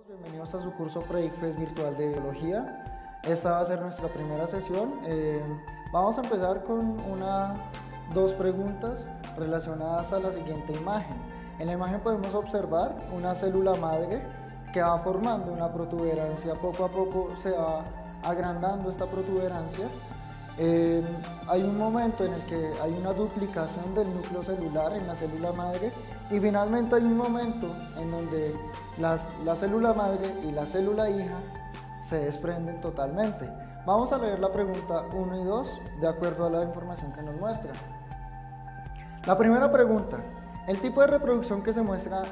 Bienvenidos a su curso Predicfest virtual de biología. Esta va a ser nuestra primera sesión. Vamos a empezar con dos preguntas relacionadas a la siguiente imagen. En la imagen podemos observar una célula madre que va formando una protuberancia. Poco a poco se va agrandando esta protuberancia. Hay un momento en el que hay una duplicación del núcleo celular en la célula madre y finalmente hay un momento en donde la célula madre y la célula hija se desprenden totalmente. Vamos a leer la pregunta 1 y 2 de acuerdo a la información que nos muestra. La primera pregunta, el tipo de reproducción que se muestra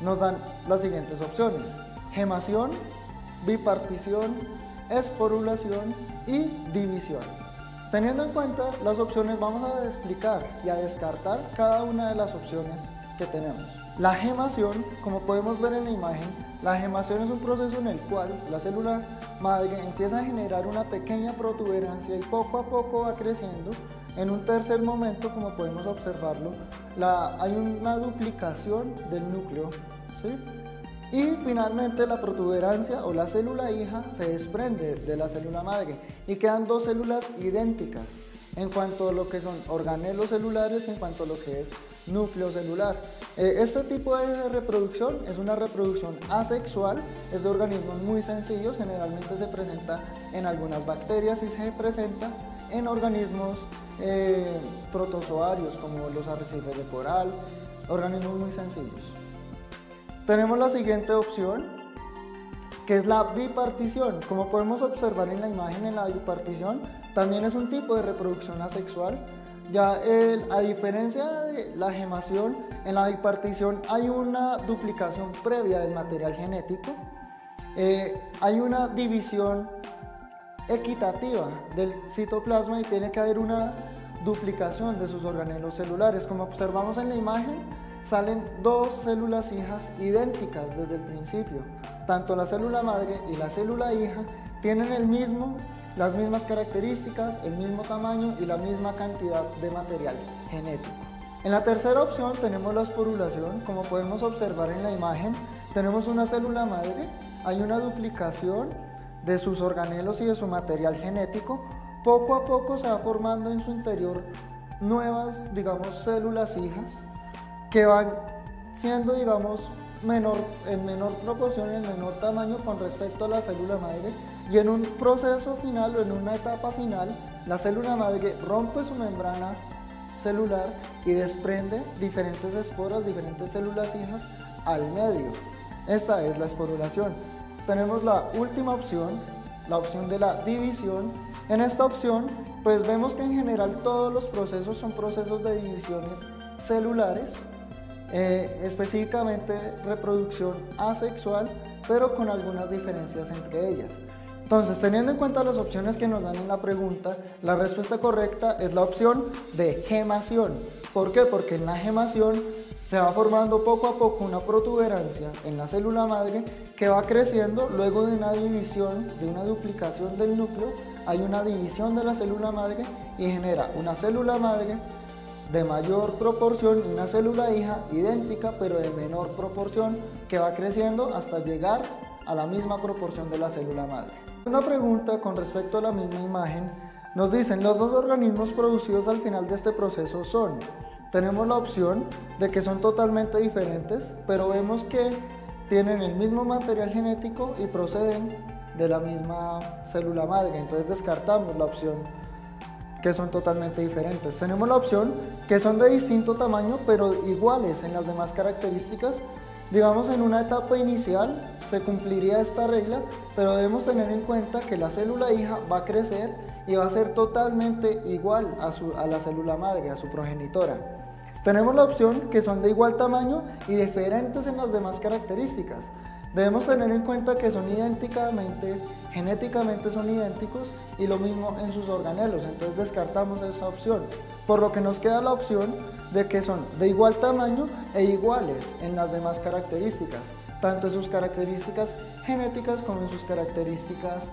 nos dan las siguientes opciones: gemación, bipartición, esporulación y división. Teniendo en cuenta las opciones, vamos a explicar y a descartar cada una de las opciones que tenemos. La gemación, como podemos ver en la imagen, la gemación es un proceso en el cual la célula madre empieza a generar una pequeña protuberancia y poco a poco va creciendo. En un tercer momento, como podemos observarlo, hay una duplicación del núcleo, ¿sí? Y finalmente la protuberancia o la célula hija se desprende de la célula madre y quedan dos células idénticas en cuanto a lo que son organelos celulares y en cuanto a lo que es núcleo celular. Este tipo de reproducción es una reproducción asexual, es de organismos muy sencillos, generalmente se presenta en algunas bacterias y se presenta en organismos protozoarios como los arrecifes de coral, organismos muy sencillos. Tenemos la siguiente opción, que es la bipartición. Como podemos observar en la imagen, en la bipartición también es un tipo de reproducción asexual. Ya a diferencia de la gemación, en la bipartición hay una duplicación previa del material genético, hay una división equitativa del citoplasma y tiene que haber una duplicación de sus organelos celulares. Como observamos en la imagen, salen dos células hijas idénticas desde el principio. Tanto la célula madre y la célula hija tienen las mismas características, el mismo tamaño y la misma cantidad de material genético. En la tercera opción tenemos la esporulación. Como podemos observar en la imagen, tenemos una célula madre, hay una duplicación de sus organelos y de su material genético. Poco a poco se va formando en su interior nuevas, células hijas que van siendo, en menor proporción, en menor tamaño con respecto a la célula madre, y en un proceso final o en una etapa final, la célula madre rompe su membrana celular y desprende diferentes esporas, diferentes células hijas al medio. Esta es la esporulación. Tenemos la última opción, la opción de la división. En esta opción, pues vemos que en general todos los procesos son procesos de divisiones celulares, específicamente reproducción asexual, pero con algunas diferencias entre ellas. Entonces, teniendo en cuenta las opciones que nos dan en la pregunta, la respuesta correcta es la opción de gemación. ¿Por qué? Porque en la gemación se va formando poco a poco una protuberancia en la célula madre que va creciendo. Luego de una división, de una duplicación del núcleo, hay una división de la célula madre y genera una célula madre de mayor proporción y una célula hija idéntica pero de menor proporción, que va creciendo hasta llegar a la misma proporción de la célula madre. Una pregunta con respecto a la misma imagen, nos dicen: los dos organismos producidos al final de este proceso son. Tenemos la opción de que son totalmente diferentes, pero vemos que tienen el mismo material genético y proceden de la misma célula madre, entonces descartamos la opción que son totalmente diferentes. Tenemos la opción que son de distinto tamaño pero iguales en las demás características. En una etapa inicial se cumpliría esta regla, pero debemos tener en cuenta que la célula hija va a crecer y va a ser totalmente igual a la célula madre, a su progenitora. Tenemos la opción que son de igual tamaño y diferentes en las demás características. Debemos tener en cuenta que son genéticamente son idénticos y lo mismo en sus organelos, entonces descartamos esa opción. Por lo que nos queda la opción de que son de igual tamaño e iguales en las demás características, tanto en sus características genéticas como en sus características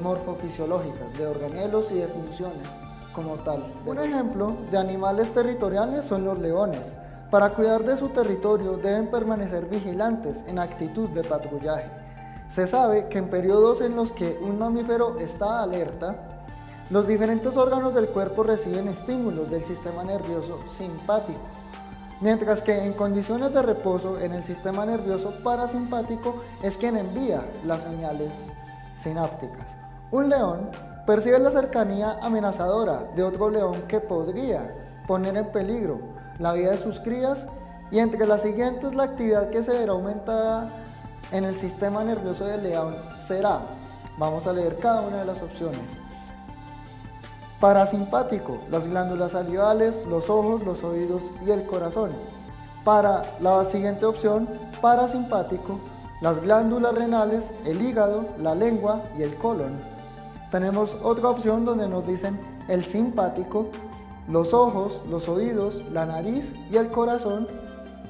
morfofisiológicas, de organelos y de funciones como tal. Un ejemplo de animales territoriales son los leones. Para cuidar de su territorio deben permanecer vigilantes en actitud de patrullaje. Se sabe que en periodos en los que un mamífero está alerta, los diferentes órganos del cuerpo reciben estímulos del sistema nervioso simpático, mientras que en condiciones de reposo en el sistema nervioso parasimpático es quien envía las señales sinápticas. Un león percibe la cercanía amenazadora de otro león que podría poner en peligro la vida de sus crías, y entre las siguientes la actividad que se verá aumentada en el sistema nervioso del león será, vamos a leer cada una de las opciones. Parasimpático, las glándulas salivales, los ojos, los oídos y el corazón. Para la siguiente opción, parasimpático, las glándulas renales, el hígado, la lengua y el colon. Tenemos otra opción donde nos dicen el simpático, los ojos, los oídos, la nariz y el corazón.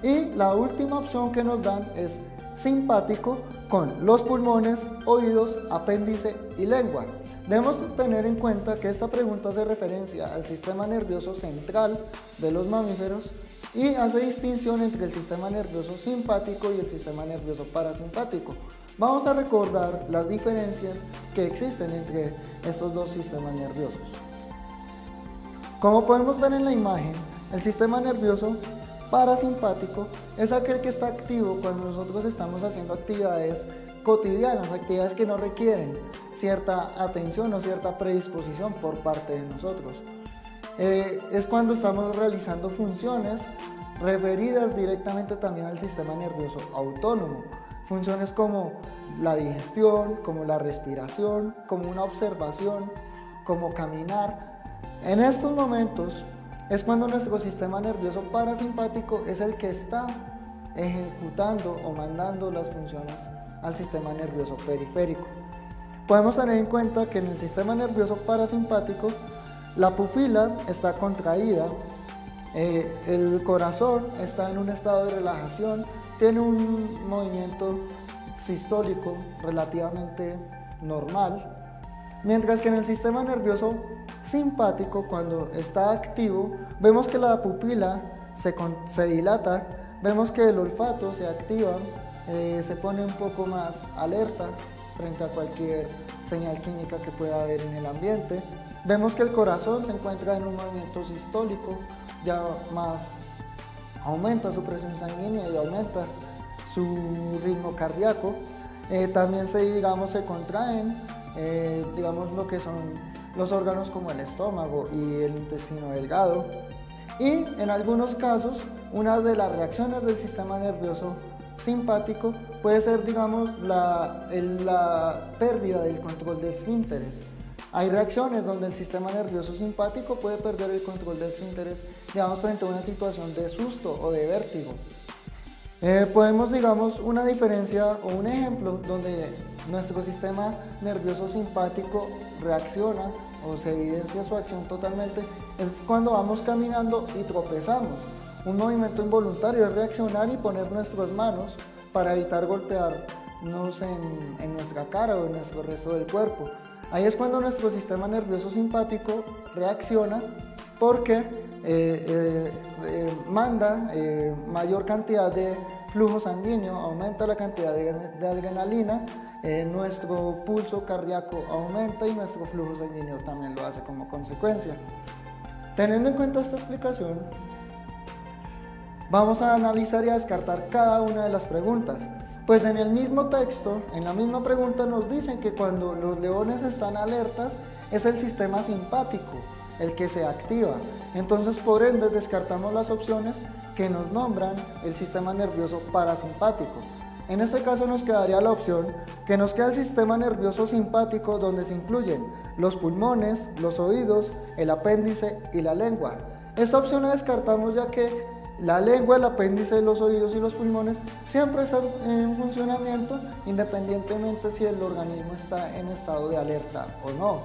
Y la última opción que nos dan es simpático con los pulmones, oídos, apéndice y lengua. Debemos tener en cuenta que esta pregunta hace referencia al sistema nervioso central de los mamíferos y hace distinción entre el sistema nervioso simpático y el sistema nervioso parasimpático. Vamos a recordar las diferencias que existen entre estos dos sistemas nerviosos. Como podemos ver en la imagen, el sistema nervioso parasimpático es aquel que está activo cuando nosotros estamos haciendo actividades cotidianas, actividades que no requieren cierta atención o cierta predisposición por parte de nosotros. Es cuando estamos realizando funciones referidas directamente también al sistema nervioso autónomo, funciones como la digestión, como la respiración, como una observación, como caminar. En estos momentos es cuando nuestro sistema nervioso parasimpático es el que está ejecutando o mandando las funciones al sistema nervioso periférico. Podemos tener en cuenta que en el sistema nervioso parasimpático la pupila está contraída, el corazón está en un estado de relajación, tiene un movimiento sistólico relativamente normal, mientras que en el sistema nervioso simpático, cuando está activo, vemos que la pupila se dilata, vemos que el olfato se activa, se pone un poco más alerta frente a cualquier señal química que pueda haber en el ambiente. Vemos que el corazón se encuentra en un movimiento sistólico, ya más aumenta su presión sanguínea y aumenta su ritmo cardíaco. También se contraen, lo que son los órganos como el estómago y el intestino delgado. Y en algunos casos, una de las reacciones del sistema nervioso simpático puede ser, la pérdida del control de esfínteres. Hay reacciones donde el sistema nervioso simpático puede perder el control de esfínteres, frente a una situación de susto o de vértigo. Podemos, una diferencia o un ejemplo donde nuestro sistema nervioso simpático reacciona o se evidencia su acción totalmente, es cuando vamos caminando y tropezamos. Un movimiento involuntario es reaccionar y poner nuestras manos para evitar golpearnos en nuestra cara o en nuestro resto del cuerpo. Ahí es cuando nuestro sistema nervioso simpático reacciona porque manda mayor cantidad de flujo sanguíneo, aumenta la cantidad de adrenalina, nuestro pulso cardíaco aumenta y nuestro flujo sanguíneo también lo hace como consecuencia. Teniendo en cuenta esta explicación, vamos a analizar y a descartar cada una de las preguntas. Pues en el mismo texto, en la misma pregunta nos dicen que cuando los leones están alertas es el sistema simpático el que se activa. Entonces, por ende, descartamos las opciones que nos nombran el sistema nervioso parasimpático. En este caso nos quedaría la opción que nos queda el sistema nervioso simpático, donde se incluyen los pulmones, los oídos, el apéndice y la lengua. Esta opción la descartamos ya que la lengua, el apéndice, los oídos y los pulmones siempre están en funcionamiento independientemente si el organismo está en estado de alerta o no.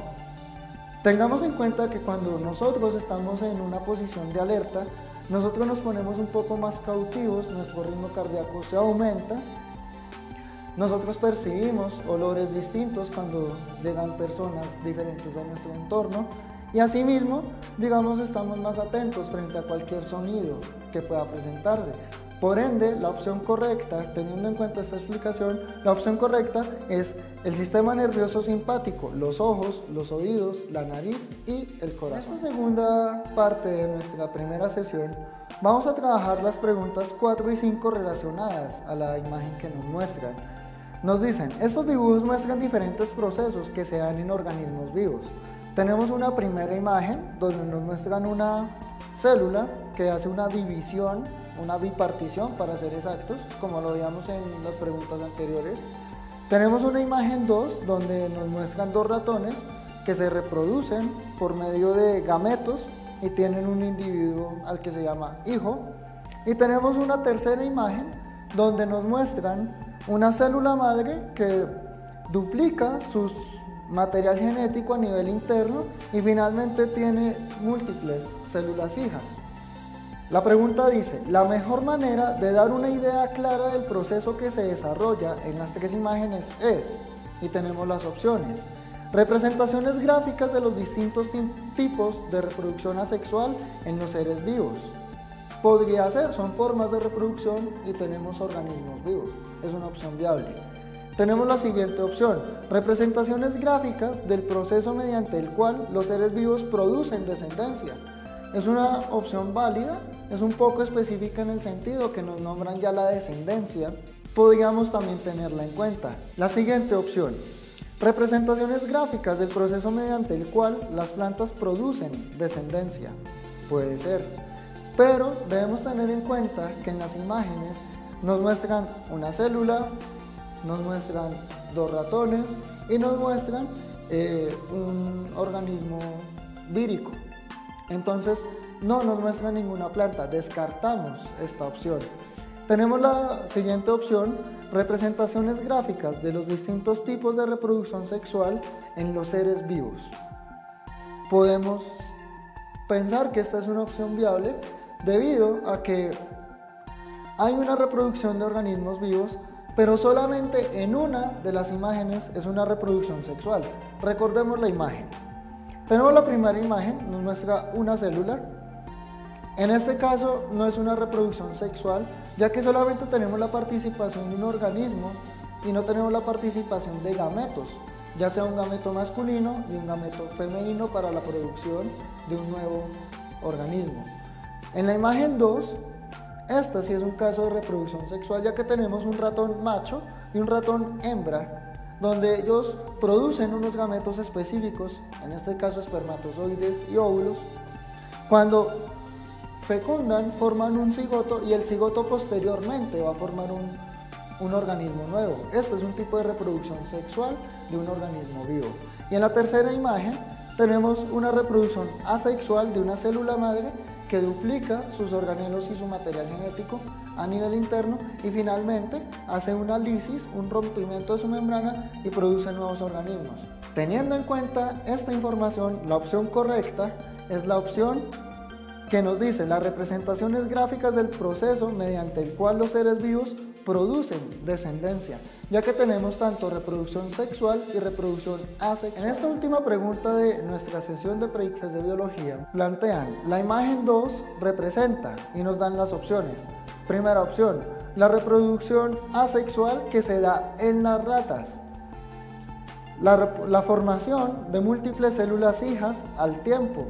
Tengamos en cuenta que cuando nosotros estamos en una posición de alerta, nosotros nos ponemos un poco más cautivos, nuestro ritmo cardíaco se aumenta, nosotros percibimos olores distintos cuando llegan personas diferentes a nuestro entorno Y asimismo, digamos, estamos más atentos frente a cualquier sonido que pueda presentarse. Por ende, la opción correcta, teniendo en cuenta esta explicación, la opción correcta es el sistema nervioso simpático, los ojos, los oídos, la nariz y el corazón. En esta segunda parte de nuestra primera sesión, vamos a trabajar las preguntas 4 y 5 relacionadas a la imagen que nos muestran. Nos dicen, estos dibujos muestran diferentes procesos que se dan en organismos vivos. Tenemos una primera imagen donde nos muestran una célula que hace una división, una bipartición para ser exactos, como lo veíamos en las preguntas anteriores. Tenemos una imagen 2 donde nos muestran dos ratones que se reproducen por medio de gametos y tienen un individuo al que se llama hijo. Y tenemos una tercera imagen donde nos muestran una célula madre que duplica su material genético a nivel interno y finalmente tiene múltiples células hijas. La pregunta dice, la mejor manera de dar una idea clara del proceso que se desarrolla en las tres imágenes es, y tenemos las opciones, representaciones gráficas de los distintos tipos de reproducción asexual en los seres vivos. Podría ser, son formas de reproducción y tenemos organismos vivos, es una opción viable. Tenemos la siguiente opción, representaciones gráficas del proceso mediante el cual los seres vivos producen descendencia. Es una opción válida, es un poco específica en el sentido que nos nombran ya la descendencia, podríamos también tenerla en cuenta. La siguiente opción, representaciones gráficas del proceso mediante el cual las plantas producen descendencia. Puede ser, pero debemos tener en cuenta que en las imágenes nos muestran una célula, nos muestran dos ratones y nos muestran un organismo vírico. Entonces no nos muestra ninguna planta, descartamos esta opción. Tenemos la siguiente opción, representaciones gráficas de los distintos tipos de reproducción sexual en los seres vivos. Podemos pensar que esta es una opción viable debido a que hay una reproducción de organismos vivos, pero solamente en una de las imágenes es una reproducción sexual. Recordemos la imagen. Tenemos la primera imagen, nos muestra una célula. En este caso no es una reproducción sexual, ya que solamente tenemos la participación de un organismo y no tenemos la participación de gametos, ya sea un gameto masculino y un gameto femenino para la producción de un nuevo organismo. En la imagen 2, esta sí es un caso de reproducción sexual, ya que tenemos un ratón macho y un ratón hembra, donde ellos producen unos gametos específicos, en este caso espermatozoides y óvulos. Cuando fecundan, forman un cigoto y el cigoto posteriormente va a formar un organismo nuevo. Este es un tipo de reproducción sexual de un organismo vivo. Y en la tercera imagen tenemos una reproducción asexual de una célula madre que duplica sus organelos y su material genético a nivel interno y finalmente hace una lisis, un rompimiento de su membrana y produce nuevos organismos. Teniendo en cuenta esta información, la opción correcta es la opción que nos dice las representaciones gráficas del proceso mediante el cual los seres vivos producen descendencia, ya que tenemos tanto reproducción sexual y reproducción asexual. En esta última pregunta de nuestra sesión de pre-ICFES de biología, plantean la imagen 2 representa y nos dan las opciones. Primera opción, la reproducción asexual que se da en las ratas. La formación de múltiples células hijas al tiempo.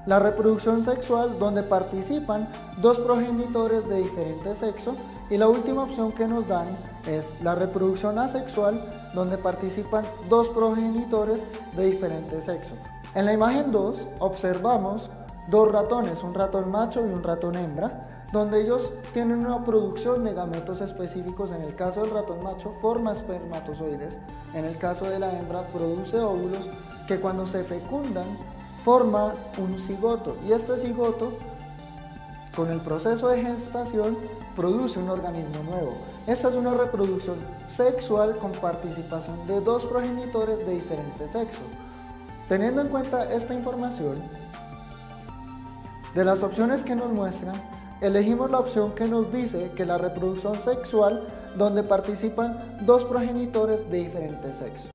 La reproducción sexual donde participan dos progenitores de diferente sexo y la última opción que nos dan es la reproducción asexual donde participan dos progenitores de diferente sexo. En la imagen 2 observamos dos ratones, un ratón macho y un ratón hembra, donde ellos tienen una producción de gametos específicos. En el caso del ratón macho forma espermatozoides, en el caso de la hembra produce óvulos que cuando se fecundan forma un cigoto y este cigoto con el proceso de gestación produce un organismo nuevo. Esta es una reproducción sexual con participación de dos progenitores de diferente sexo. Teniendo en cuenta esta información, de las opciones que nos muestran, elegimos la opción que nos dice que la reproducción sexual donde participan dos progenitores de diferente sexo.